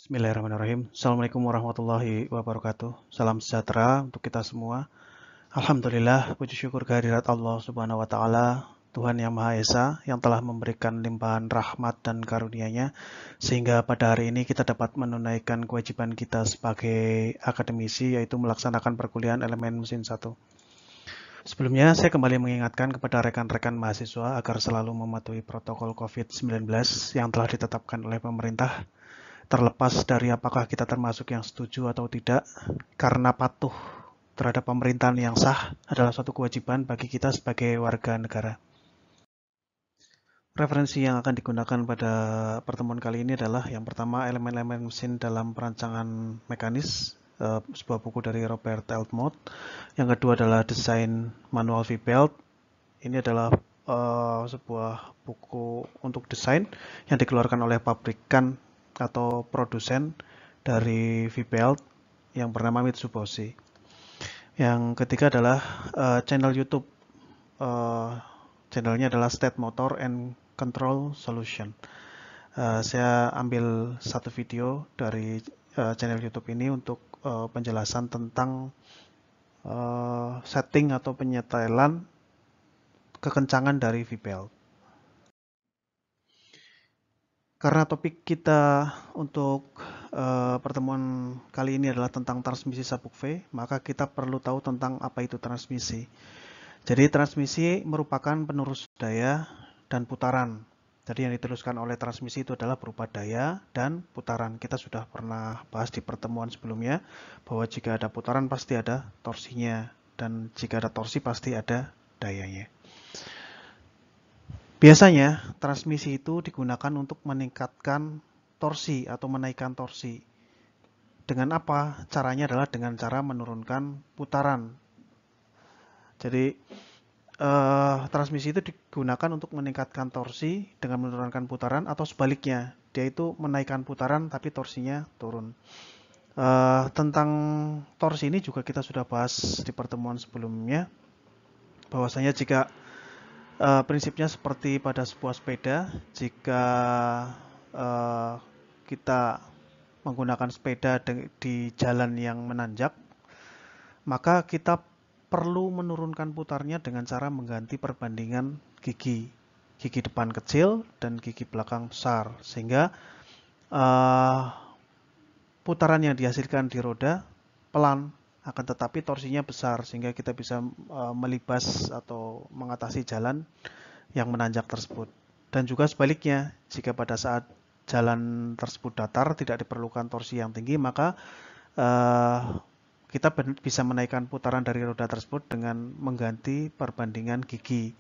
Bismillahirrahmanirrahim. Assalamualaikum warahmatullahi wabarakatuh. Salam sejahtera untuk kita semua. Alhamdulillah, puji syukur kehadirat Allah Subhanahu wa Ta'ala, Tuhan Yang Maha Esa, yang telah memberikan limpahan rahmat dan karunia-Nya, sehingga pada hari ini kita dapat menunaikan kewajiban kita sebagai akademisi, yaitu melaksanakan perkuliahan elemen mesin 1. Sebelumnya, saya kembali mengingatkan kepada rekan-rekan mahasiswa agar selalu mematuhi protokol COVID-19 yang telah ditetapkan oleh pemerintah, terlepas dari apakah kita termasuk yang setuju atau tidak, karena patuh terhadap pemerintahan yang sah adalah suatu kewajiban bagi kita sebagai warga negara. Referensi yang akan digunakan pada pertemuan kali ini adalah yang pertama elemen-elemen mesin dalam perancangan mekanis, sebuah buku dari Robert Eltmott. Yang kedua adalah desain manual V-belt. Ini adalah sebuah buku untuk desain yang dikeluarkan oleh pabrikan atau produsen dari V-belt yang bernama Mitsubishi. Yang ketiga adalah channel YouTube. Channelnya adalah State Motor and Control Solution. Saya ambil satu video dari channel YouTube ini untuk penjelasan tentang setting atau penyetelan kekencangan dari V-belt. Karena topik kita untuk pertemuan kali ini adalah tentang transmisi sabuk V, maka kita perlu tahu tentang apa itu transmisi. Jadi transmisi merupakan penerus daya dan putaran. Jadi yang diteruskan oleh transmisi itu adalah berupa daya dan putaran. Kita sudah pernah bahas di pertemuan sebelumnya bahwa jika ada putaran pasti ada torsinya, dan jika ada torsi pasti ada dayanya. Biasanya transmisi itu digunakan untuk meningkatkan torsi atau menaikkan torsi. Dengan apa? Caranya adalah dengan cara menurunkan putaran. Jadi transmisi itu digunakan untuk meningkatkan torsi dengan menurunkan putaran, atau sebaliknya, dia itu menaikkan putaran tapi torsinya turun. Tentang torsi ini juga kita sudah bahas di pertemuan sebelumnya, bahwasanya jika prinsipnya seperti pada sebuah sepeda, jika kita menggunakan sepeda di jalan yang menanjak, maka kita perlu menurunkan putarnya dengan cara mengganti perbandingan gigi depan kecil dan gigi belakang besar, sehingga putaran yang dihasilkan di roda pelan, akan tetapi torsinya besar, sehingga kita bisa melibas atau mengatasi jalan yang menanjak tersebut. Dan juga sebaliknya, jika pada saat jalan tersebut datar tidak diperlukan torsi yang tinggi, maka kita bisa menaikkan putaran dari roda tersebut dengan mengganti perbandingan gigi,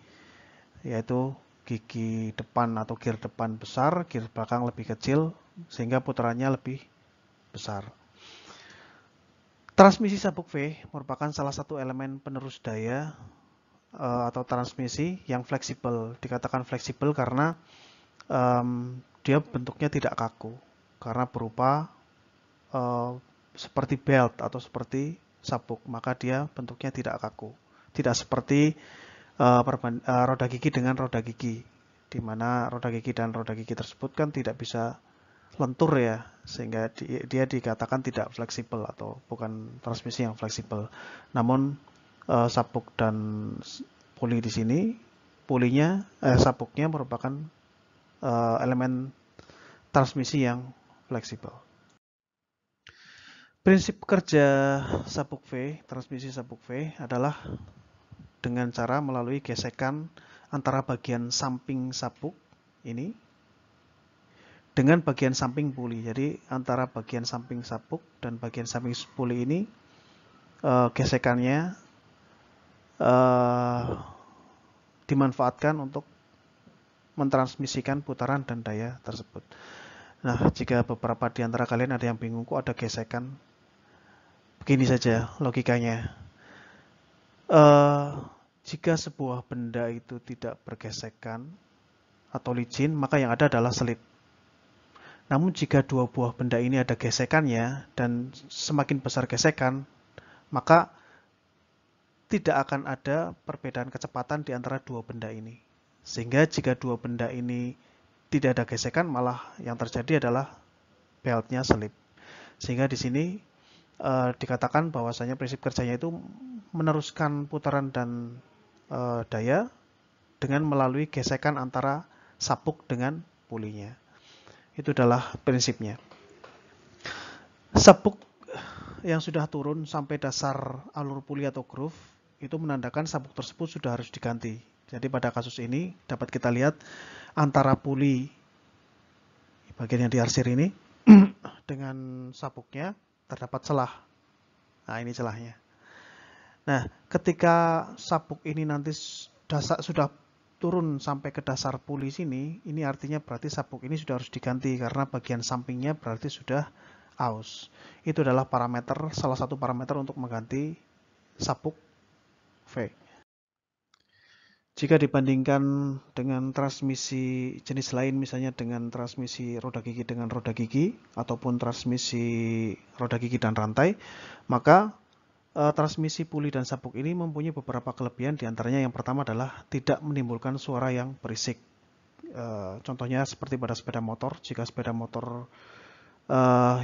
yaitu gigi depan atau gear depan besar, gear belakang lebih kecil, sehingga putarannya lebih besar. Transmisi sabuk V merupakan salah satu elemen penerus daya atau transmisi yang fleksibel. Dikatakan fleksibel karena dia bentuknya tidak kaku, karena berupa seperti belt atau seperti sabuk, maka dia bentuknya tidak kaku. Tidak seperti roda gigi dengan roda gigi, di mana roda gigi dan roda gigi tersebut kan tidak bisa lentur ya, sehingga dia dikatakan tidak fleksibel atau bukan transmisi yang fleksibel. Namun sabuk dan puli di sini, sabuknya merupakan elemen transmisi yang fleksibel. Prinsip kerja sabuk V, transmisi sabuk V adalah dengan cara melalui gesekan antara bagian samping sabuk ini dengan bagian samping puli. Jadi antara bagian samping sabuk dan bagian samping puli ini gesekannya dimanfaatkan untuk mentransmisikan putaran dan daya tersebut. Nah, jika beberapa di antara kalian ada yang bingung kok ada gesekan, begini saja logikanya. Jika sebuah benda itu tidak bergesekan atau licin, maka yang ada adalah selip. Namun jika dua buah benda ini ada gesekannya dan semakin besar gesekan, maka tidak akan ada perbedaan kecepatan di antara dua benda ini. Sehingga jika dua benda ini tidak ada gesekan, malah yang terjadi adalah beltnya selip. Sehingga di sini dikatakan bahwasanya prinsip kerjanya itu meneruskan putaran dan daya dengan melalui gesekan antara sabuk dengan pulinya. Itu adalah prinsipnya. Sabuk yang sudah turun sampai dasar alur puli atau groove itu menandakan sabuk tersebut sudah harus diganti. Jadi pada kasus ini dapat kita lihat antara puli bagian yang diarsir ini dengan sabuknya terdapat celah. Nah, ini celahnya. Nah, ketika sabuk ini nanti sudah turun sampai ke dasar puli sini, ini artinya berarti sabuk ini sudah harus diganti karena bagian sampingnya berarti sudah aus. Itu adalah parameter, salah satu parameter untuk mengganti sabuk V. Jika dibandingkan dengan transmisi jenis lain, misalnya dengan transmisi roda gigi dengan roda gigi, ataupun transmisi roda gigi dan rantai, maka transmisi puli dan sabuk ini mempunyai beberapa kelebihan, diantaranya yang pertama adalah tidak menimbulkan suara yang berisik. Contohnya seperti pada sepeda motor, jika sepeda motor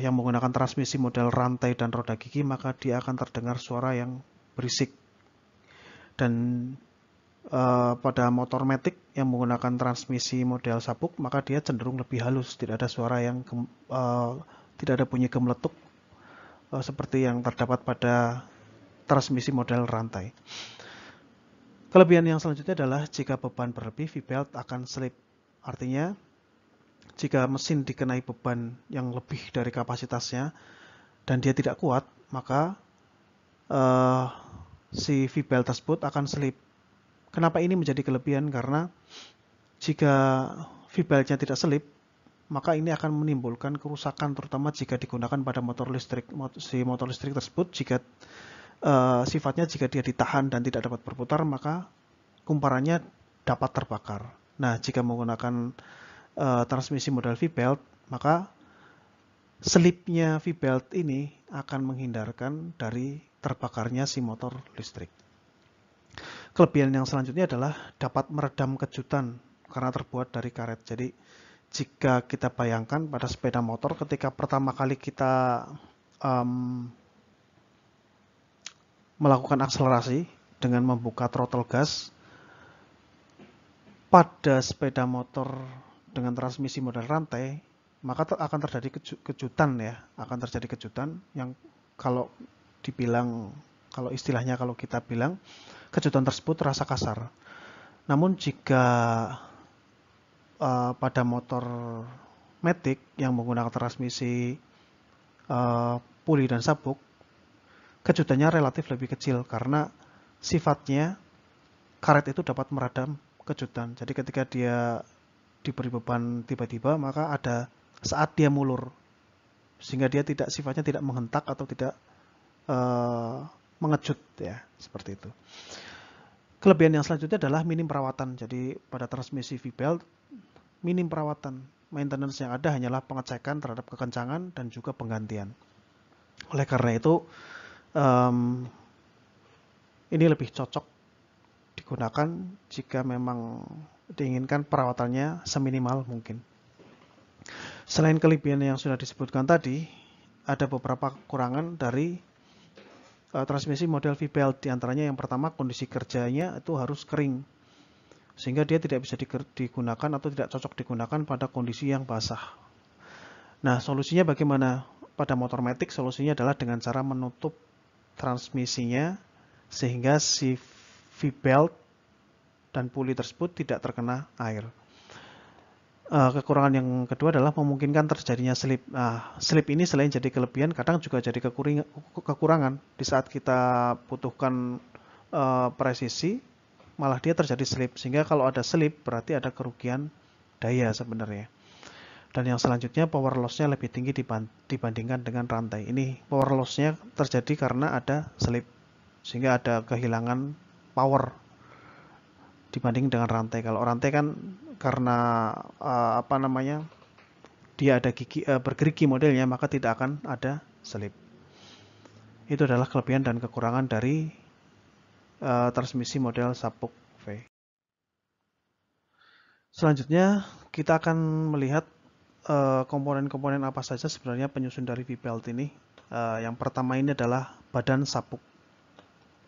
yang menggunakan transmisi model rantai dan roda gigi, maka dia akan terdengar suara yang berisik. Dan pada motor matic yang menggunakan transmisi model sabuk, maka dia cenderung lebih halus, tidak ada suara yang tidak ada bunyi gemeletuk seperti yang terdapat pada transmisi model rantai. Kelebihan yang selanjutnya adalah jika beban berlebih, V-belt akan slip. Artinya, jika mesin dikenai beban yang lebih dari kapasitasnya dan dia tidak kuat, maka si V-belt tersebut akan slip. Kenapa ini menjadi kelebihan? Karena jika V-beltnya tidak selip, maka ini akan menimbulkan kerusakan, terutama jika digunakan pada motor listrik. Si motor listrik tersebut, jika sifatnya jika dia ditahan dan tidak dapat berputar, maka kumparannya dapat terbakar. Nah, jika menggunakan transmisi model V-belt, maka selipnya V-belt ini akan menghindarkan dari terbakarnya si motor listrik. Kelebihan yang selanjutnya adalah dapat meredam kejutan karena terbuat dari karet. Jadi jika kita bayangkan pada sepeda motor ketika pertama kali kita melakukan akselerasi dengan membuka throttle gas pada sepeda motor dengan transmisi model rantai, maka akan terjadi kejutan ya, akan terjadi kejutan yang kalau istilahnya kalau kita bilang kejutan tersebut terasa kasar. Namun jika pada motor matic yang menggunakan transmisi puli dan sabuk, kejutannya relatif lebih kecil karena sifatnya karet itu dapat meredam kejutan. Jadi ketika dia diberi beban tiba-tiba, maka ada saat dia mulur, sehingga dia sifatnya tidak menghentak atau tidak mengejut ya, seperti itu. Kelebihan yang selanjutnya adalah minim perawatan. Jadi pada transmisi V-belt minim perawatan. Maintenance yang ada hanyalah pengecekan terhadap kekencangan dan juga penggantian. Oleh karena itu ini lebih cocok digunakan jika memang diinginkan perawatannya seminimal mungkin. Selain kelebihan yang sudah disebutkan tadi, ada beberapa kekurangan dari transmisi model V-belt. Di antaranya yang pertama, kondisi kerjanya itu harus kering, sehingga dia tidak bisa digunakan atau tidak cocok digunakan pada kondisi yang basah. Nah, solusinya bagaimana? Pada motor matic, solusinya adalah dengan cara menutup transmisinya sehingga si V-belt dan puli tersebut tidak terkena air. Kekurangan yang kedua adalah memungkinkan terjadinya slip. Nah, slip ini selain jadi kelebihan, kadang juga jadi kekurangan. Di saat kita butuhkan presisi, malah dia terjadi slip. Sehingga kalau ada slip, berarti ada kerugian daya sebenarnya. Dan yang selanjutnya, power loss-nya lebih tinggi dibandingkan dengan rantai. Ini power loss-nya terjadi karena ada slip, sehingga ada kehilangan power dibanding dengan rantai. Kalau rantai kan karena dia ada bergerigi modelnya, maka tidak akan ada slip. Itu adalah kelebihan dan kekurangan dari transmisi model sabuk V. Selanjutnya kita akan melihat komponen-komponen apa saja sebenarnya penyusun dari V-belt ini. Yang pertama ini adalah badan sabuk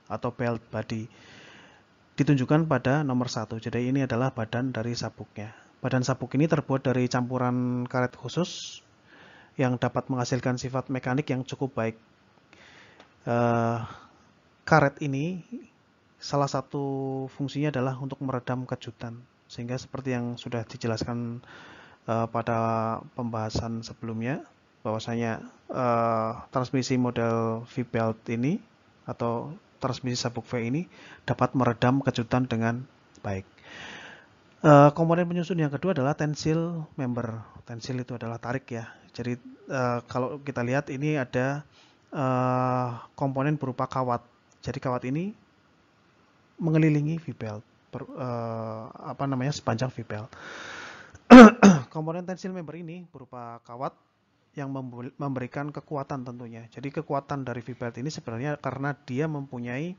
atau belt body. Ditunjukkan pada nomor 1. Jadi ini adalah badan dari sabuknya. Badan sabuk ini terbuat dari campuran karet khusus yang dapat menghasilkan sifat mekanik yang cukup baik. Karet ini salah satu fungsinya adalah untuk meredam kejutan. Sehingga seperti yang sudah dijelaskan pada pembahasan sebelumnya, bahwasanya transmisi model V-belt ini atau transmisi sabuk V ini dapat meredam kejutan dengan baik. Komponen penyusun yang kedua adalah tensil member. Tensil itu adalah tarik ya. Jadi kalau kita lihat ini ada komponen berupa kawat. Jadi kawat ini mengelilingi V-belt, sepanjang V-belt. Komponen tensil member ini berupa kawat yang memberikan kekuatan tentunya. Jadi kekuatan dari V-belt ini sebenarnya karena dia mempunyai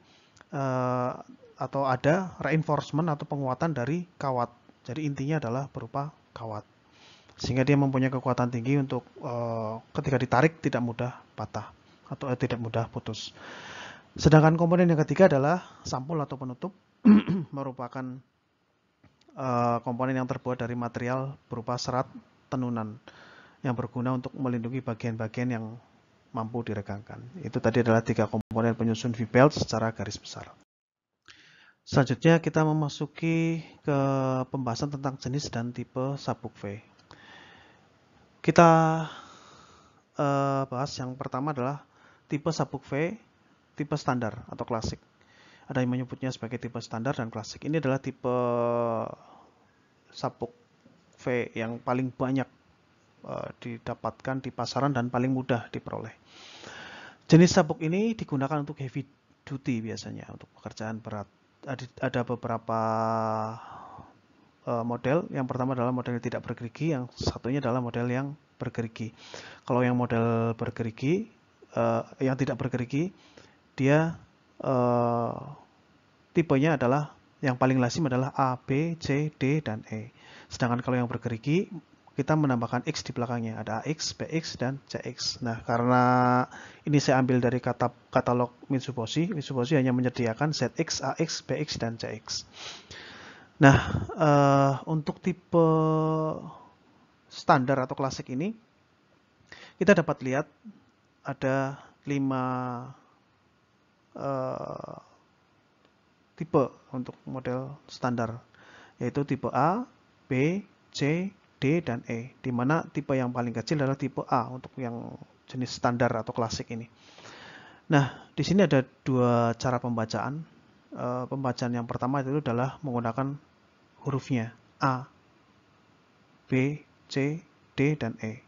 atau ada reinforcement atau penguatan dari kawat. Jadi intinya adalah berupa kawat. Sehingga dia mempunyai kekuatan tinggi untuk ketika ditarik tidak mudah patah atau tidak mudah putus. Sedangkan komponen yang ketiga adalah sampul atau penutup merupakan komponen yang terbuat dari material berupa serat tenunan yang berguna untuk melindungi bagian-bagian yang mampu diregangkan. Itu tadi adalah 3 komponen penyusun V-belt secara garis besar. Selanjutnya kita memasuki ke pembahasan tentang jenis dan tipe sabuk V. Kita bahas yang pertama adalah tipe sabuk V, tipe standar atau klasik. Ada yang menyebutnya sebagai tipe standar dan klasik. Ini adalah tipe sabuk V yang paling banyak didapatkan di pasaran dan paling mudah diperoleh. Jenis sabuk ini digunakan untuk heavy duty biasanya, untuk pekerjaan berat. Ada beberapa model. Yang pertama adalah model yang tidak bergerigi, yang satunya adalah model yang bergerigi. Kalau yang model bergerigi, yang tidak bergerigi, dia tipenya adalah yang paling lazim adalah A, B, C, D, dan E. Sedangkan kalau yang bergerigi, kita menambahkan X di belakangnya. Ada AX, BX, dan CX. Nah, karena ini saya ambil dari katalog Mitsubishi. Mitsubishi hanya menyediakan ZX, AX, BX, dan CX. Nah, untuk tipe standar atau klasik ini, kita dapat lihat ada 5 tipe untuk model standar, yaitu tipe A, B, C, D, dan E, di mana tipe yang paling kecil adalah tipe A untuk yang jenis standar atau klasik ini. Nah, di sini ada 2 cara pembacaan. Pembacaan yang pertama itu adalah menggunakan hurufnya A, B, C, D, dan E.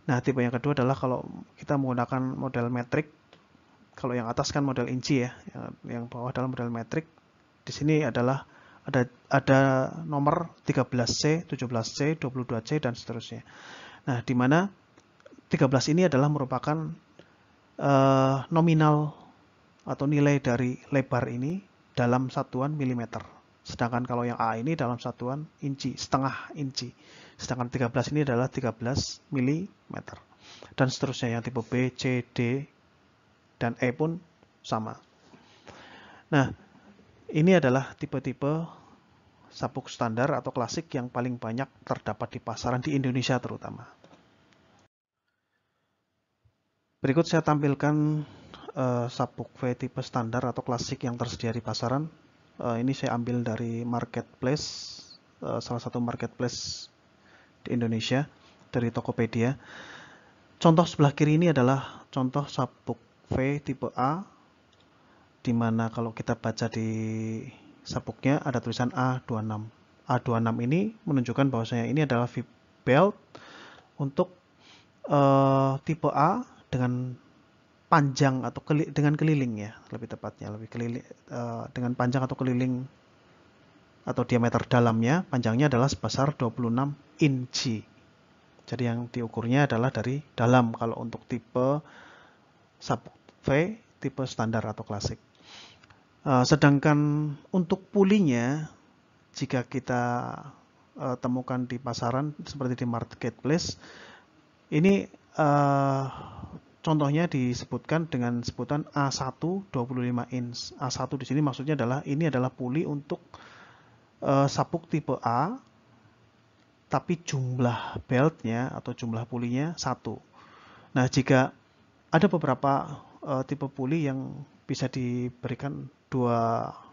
Nah, tipe yang kedua adalah kalau kita menggunakan model metrik. Kalau yang atas kan model inci ya, yang bawah adalah model metrik. Di sini adalah ada nomor 13C, 17C, 22C, dan seterusnya. Nah, di mana 13 ini adalah merupakan nominal atau nilai dari lebar ini dalam satuan milimeter. Sedangkan kalau yang A ini dalam satuan inci, setengah inci. Sedangkan 13 ini adalah 13 milimeter. Dan seterusnya yang tipe B, C, D, dan E pun sama. Nah, ini adalah tipe-tipe sabuk standar atau klasik yang paling banyak terdapat di pasaran di Indonesia terutama. Berikut saya tampilkan sabuk V tipe standar atau klasik yang tersedia di pasaran. Ini saya ambil dari marketplace, salah satu marketplace di Indonesia, dari Tokopedia. Contoh sebelah kiri ini adalah contoh sabuk V tipe A, di mana kalau kita baca di sabuknya ada tulisan A26. A26 ini menunjukkan bahwasanya ini adalah V-belt untuk tipe A dengan panjang atau dengan keliling ya, lebih tepatnya dengan panjang atau keliling atau diameter dalamnya, panjangnya adalah sebesar 26 inci. Jadi yang diukurnya adalah dari dalam kalau untuk tipe sabuk V tipe standar atau klasik. Sedangkan untuk pulinya, jika kita temukan di pasaran seperti di marketplace. Ini contohnya disebutkan dengan sebutan A1 25 inch. A1 di sini maksudnya adalah ini adalah puli untuk sabuk tipe A, tapi jumlah beltnya atau jumlah pulinya 1. Nah, jika ada beberapa tipe puli yang bisa diberikan 2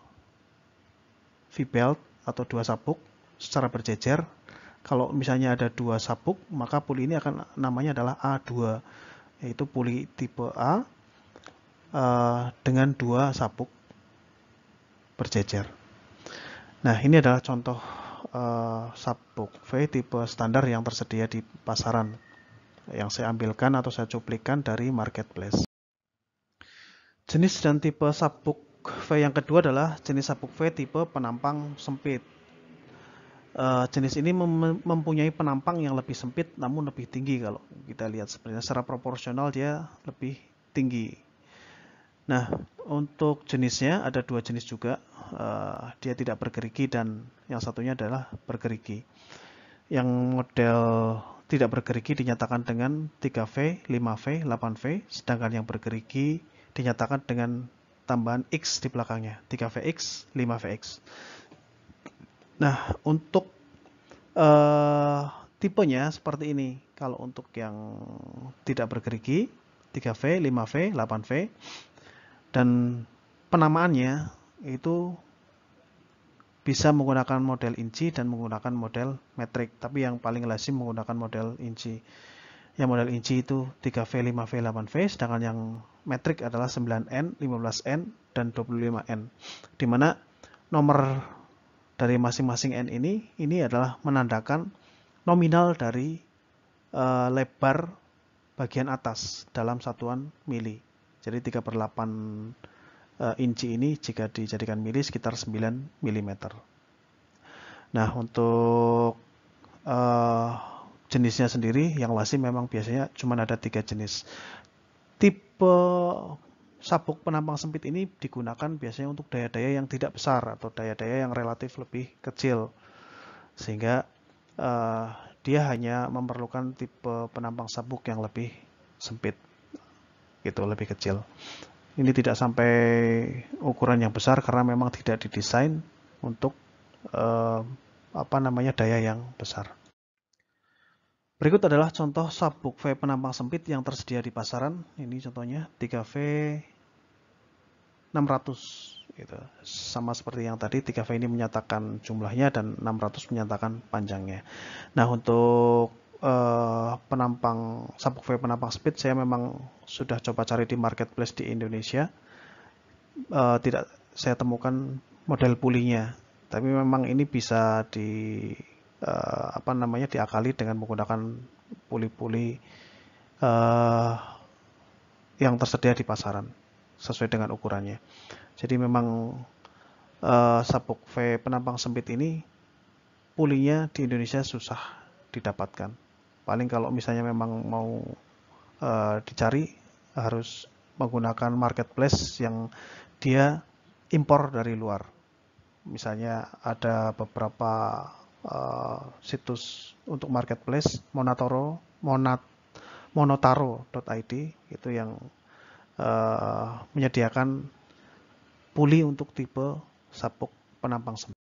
V-belt atau 2 sabuk secara berjejer. Kalau misalnya ada 2 sabuk, maka puli ini akan namanya adalah A2, yaitu puli tipe A dengan 2 sabuk berjejer. Nah, ini adalah contoh sabuk V tipe standar yang tersedia di pasaran, yang saya ambilkan atau saya cuplikan dari marketplace. Jenis dan tipe sabuk V yang kedua adalah jenis sabuk V tipe penampang sempit. Jenis ini mempunyai penampang yang lebih sempit namun lebih tinggi. Kalau kita lihat sebenarnya secara proporsional dia lebih tinggi. Nah, untuk jenisnya ada 2 jenis juga. Dia tidak bergerigi dan yang satunya adalah bergerigi. Yang model tidak bergerigi dinyatakan dengan 3V, 5V, 8V, sedangkan yang bergerigi dinyatakan dengan tambahan X di belakangnya, 3VX, 5VX. Nah, untuk tipenya seperti ini. Kalau untuk yang tidak bergerigi, 3V, 5V, 8V, dan penamaannya itu bisa menggunakan model inci dan menggunakan model metrik, tapi yang paling lazim menggunakan model inci. Yang model inci itu 3V, 5V, 8V, sedangkan yang metrik adalah 9N, 15N, dan 25N. Di mana nomor dari masing-masing N ini adalah menandakan nominal dari lebar bagian atas dalam satuan mili. Jadi 3/8 inci ini jika dijadikan mili sekitar 9 mm. Nah, untuk jenisnya sendiri yang lazim memang biasanya cuma ada 3 jenis. Tipe sabuk penampang sempit ini digunakan biasanya untuk daya-daya yang tidak besar atau daya-daya yang relatif lebih kecil, sehingga dia hanya memerlukan tipe penampang sabuk yang lebih sempit, gitu, lebih kecil. Ini tidak sampai ukuran yang besar karena memang tidak didesain untuk daya yang besar. Berikut adalah contoh sabuk V penampang sempit yang tersedia di pasaran. Ini contohnya 3V 600 gitu. Sama seperti yang tadi, 3V ini menyatakan jumlahnya dan 600 menyatakan panjangnya. Nah, untuk sabuk V penampang sempit saya memang sudah coba cari di marketplace di Indonesia. Tidak saya temukan model pulinya. Tapi memang ini bisa diakali dengan menggunakan puli-puli yang tersedia di pasaran sesuai dengan ukurannya. Jadi memang sabuk V penampang sempit ini pulinya di Indonesia susah didapatkan. Paling kalau misalnya memang mau dicari harus menggunakan marketplace yang dia impor dari luar. Misalnya ada beberapa situs untuk marketplace, monotaro.id itu yang menyediakan puli untuk tipe sabuk penampang sempit.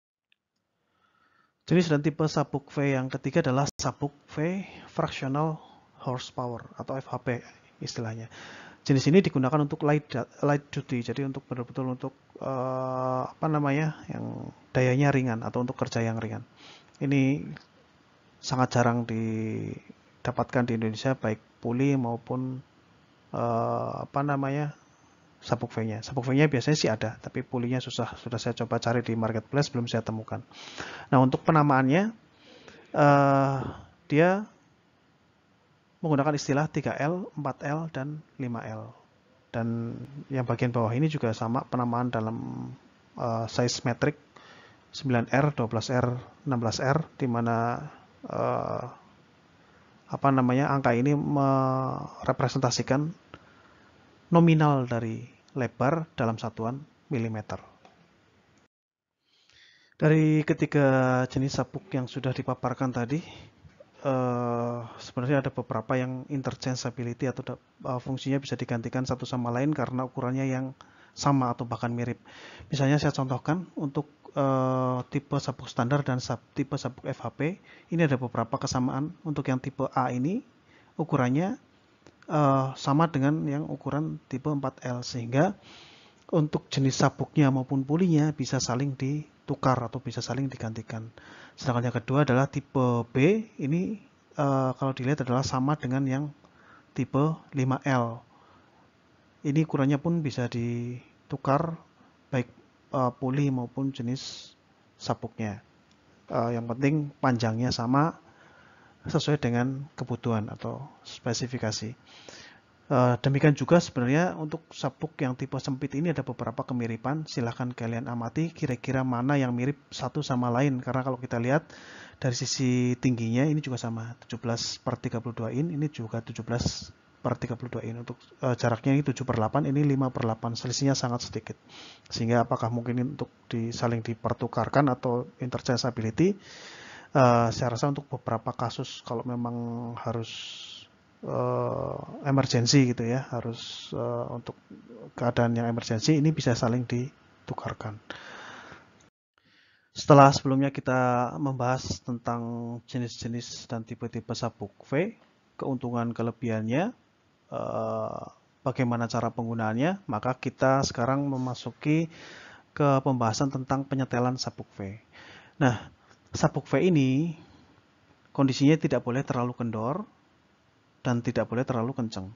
Jenis dan tipe sabuk V yang ketiga adalah sabuk V fractional horsepower atau FHP istilahnya. Jenis ini digunakan untuk light duty, jadi untuk betul-betul untuk yang dayanya ringan atau untuk kerja yang ringan. Ini sangat jarang didapatkan di Indonesia, baik puli maupun sabuk V-nya. Sabuk V-nya biasanya sih ada, tapi pulinya susah. Sudah saya coba cari di marketplace, belum saya temukan. Nah, untuk penamaannya, dia menggunakan istilah 3L, 4L, dan 5L. Dan yang bagian bawah ini juga sama penamaan dalam size metrik 9R, 12R, 16R, di mana angka ini merepresentasikan nominal dari lebar dalam satuan milimeter. Dari ketiga jenis sabuk yang sudah dipaparkan tadi, sebenarnya ada beberapa yang interchangeability atau fungsinya bisa digantikan satu sama lain karena ukurannya yang sama atau bahkan mirip. Misalnya saya contohkan untuk tipe sabuk standar dan tipe sabuk FHP, ini ada beberapa kesamaan. Untuk yang tipe A ini ukurannya sama dengan yang ukuran tipe 4L, sehingga untuk jenis sabuknya maupun pulinya bisa saling ditukar atau bisa saling digantikan. Sedangkan yang kedua adalah tipe B, ini kalau dilihat adalah sama dengan yang tipe 5L. Ini ukurannya pun bisa ditukar baik puli maupun jenis sabuknya. Yang penting panjangnya sama sesuai dengan kebutuhan atau spesifikasi. Demikian juga sebenarnya untuk sabuk yang tipe sempit ini ada beberapa kemiripan. Silahkan kalian amati kira-kira mana yang mirip satu sama lain. Karena kalau kita lihat dari sisi tingginya ini juga sama, 17/32 in, ini juga 17/32 in. Untuk jaraknya ini 7/8, ini 5/8. Selisihnya sangat sedikit. Sehingga apakah mungkin untuk saling dipertukarkan atau interchangeability? Saya rasa untuk beberapa kasus kalau memang harus emergensi gitu ya, harus untuk keadaan yang emergensi ini bisa saling ditukarkan. Setelah sebelumnya kita membahas tentang jenis-jenis dan tipe-tipe sabuk V, keuntungan kelebihannya, bagaimana cara penggunaannya, maka kita sekarang memasuki ke pembahasan tentang penyetelan sabuk V. Nah, sabuk V ini kondisinya tidak boleh terlalu kendor dan tidak boleh terlalu kencang.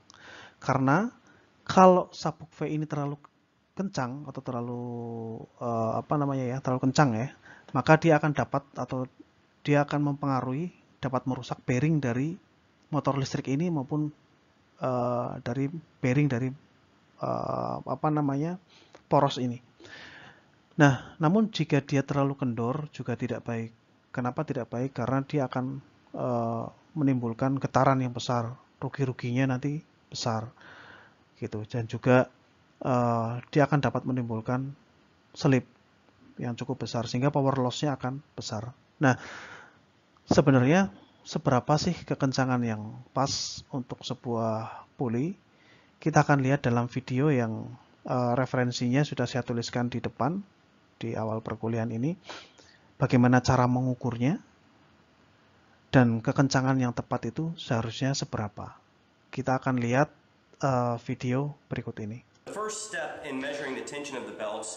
Karena kalau sabuk V ini terlalu kencang atau terlalu terlalu kencang ya, maka dia akan mempengaruhi, dapat merusak bearing dari motor listrik ini maupun dari bearing dari poros ini. Nah, namun jika dia terlalu kendor juga tidak baik. Kenapa tidak baik? Karena dia akan menimbulkan getaran yang besar, rugi-ruginya nanti besar gitu, dan juga dia akan dapat menimbulkan selip yang cukup besar sehingga power loss-nya akan besar. Nah, sebenarnya seberapa sih kekencangan yang pas untuk sebuah puli? Kita akan lihat dalam video yang referensinya sudah saya tuliskan di depan di awal perkuliahan ini, bagaimana cara mengukurnya dan kekencangan yang tepat itu seharusnya seberapa. Kita akan lihat video berikut ini.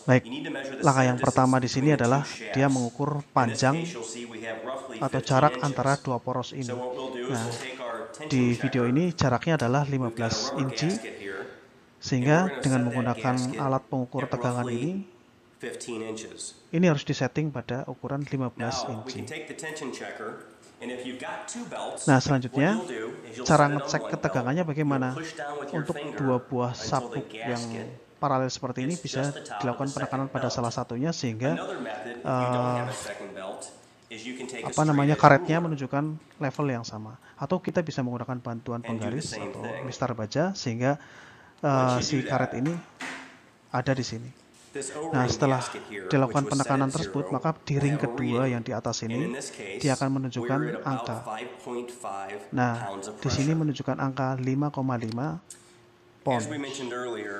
Baik, langkah yang pertama di sini adalah dia mengukur panjang atau jarak antara dua poros ini. Nah, di video ini jaraknya adalah 15 inci, sehingga dengan menggunakan alat pengukur tegangan ini harus disetting pada ukuran 15 inci. Nah, selanjutnya cara ngecek ketegangannya bagaimana? Untuk dua buah sabuk yang paralel seperti ini bisa dilakukan penekanan pada salah satunya sehingga karetnya menunjukkan level yang sama. Atau kita bisa menggunakan bantuan penggaris atau mistar baja sehingga si karet ini ada di sini. Nah, setelah dilakukan penekanan tersebut, maka di ring kedua yang di atas ini, dia akan menunjukkan angka. Nah, di sini menunjukkan angka 5,5 pound.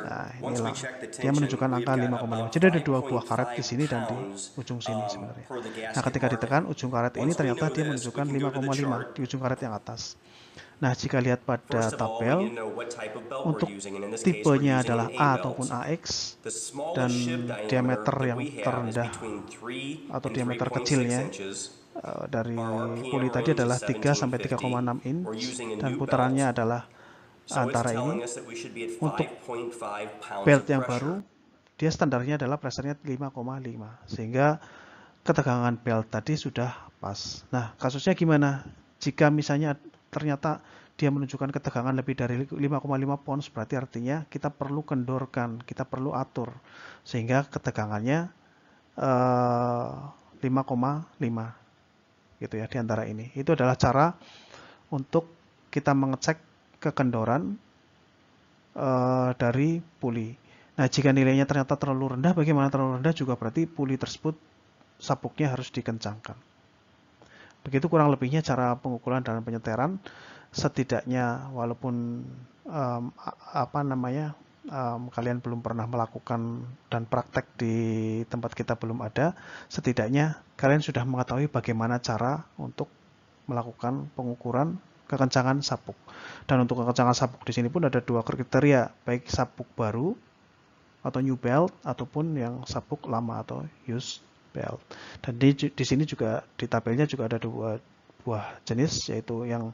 Nah, inilah. Dia menunjukkan angka 5,5. Jadi ada dua buah karet di sini dan di ujung sini sebenarnya. Nah, ketika ditekan, ujung karet ini ternyata dia menunjukkan 5,5 di ujung karet yang atas. Nah, jika lihat pada tabel, untuk tipenya adalah A ataupun AX, dan diameter yang terendah atau diameter kecilnya dari puli tadi adalah 3-3,6 inch, dan putarannya adalah antara ini. Untuk belt yang baru, dia standarnya adalah pressure-nya 5,5, sehingga ketegangan belt tadi sudah pas. Nah, kasusnya gimana? Jika misalnya ternyata dia menunjukkan ketegangan lebih dari 5,5 pounds, berarti artinya kita perlu kendorkan, kita perlu atur sehingga ketegangannya 5,5 gitu ya di antara ini. Itu adalah cara untuk kita mengecek kekendoran dari puli. Nah, jika nilainya ternyata terlalu rendah, bagaimana terlalu rendah juga berarti puli tersebut sabuknya harus dikencangkan. Begitu kurang lebihnya cara pengukuran dan penyeteran. Setidaknya walaupun kalian belum pernah melakukan dan praktek di tempat kita belum ada, setidaknya kalian sudah mengetahui bagaimana cara untuk melakukan pengukuran kekencangan sabuk. Dan untuk kekencangan sabuk di sini pun ada 2 kriteria, baik sabuk baru atau new belt ataupun yang sabuk lama atau used belt. Dan di sini juga di tabelnya juga ada 2 buah jenis, yaitu yang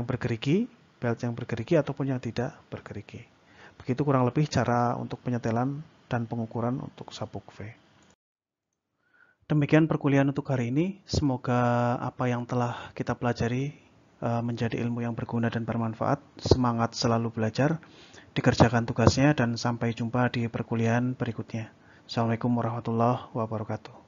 bergerigi, belt yang bergerigi ataupun yang tidak bergerigi. Begitu kurang lebih cara untuk penyetelan dan pengukuran untuk sabuk V. Demikian perkuliahan untuk hari ini. Semoga apa yang telah kita pelajari menjadi ilmu yang berguna dan bermanfaat. Semangat selalu belajar, dikerjakan tugasnya, dan sampai jumpa di perkuliahan berikutnya. Assalamualaikum warahmatullahi wabarakatuh.